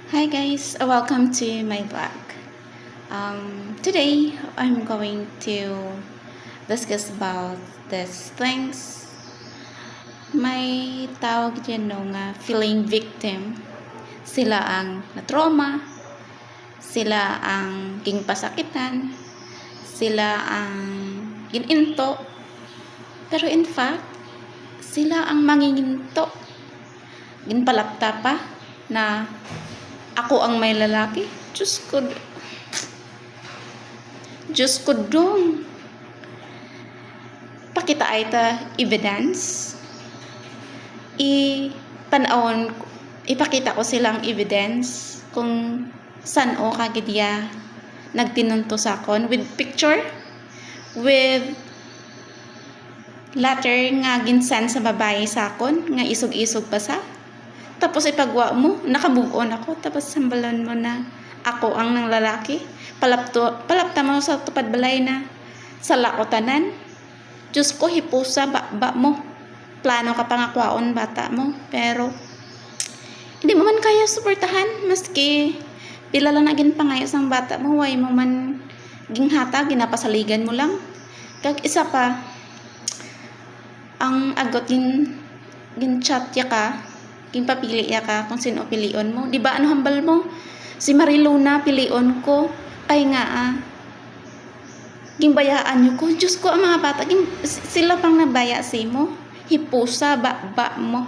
Hi guys, welcome to my vlog. Today I'm going to discuss about these things. May tawag dyan no nga feeling victim. Sila ang na-trauma, sila ang pasakitan, sila ang gininto. Pero in fact, sila ang manginginto. Ginpalapta pa na ako ang may lalaki. Diyos ko dong. Pakita ay ta evidence. Ipakita ko silang evidence kung saan o kagidya nagtinunto sa akon with picture, with letter nga ginsan sa babae sa akon nga isog-isog pa sa. Tapos ipagwa mo, nakabugon ako, tapos sambalan mo na ako ang nang lalaki. Palapta mo sa tupad balay na sa lakotanan. Diyos ko, hipusa, ba mo. Plano ka pangakwaon bata mo. Pero, hindi mo man kaya suportahan. Maski, pila lang naging pangayos ang bata mo. Way mo man ginghata, ginapasaligan mo lang. Kag isa pa, ang agot gin-chat ya ka, papili ya ka kung sino pilion mo. Di ba ano hambal mo? Si Mariluna pilion ko. Kay nga ginbayaan nyo ko. Diyos ko, ang mga bata, sila pang nabaya si mo. Hipusa, ba mo.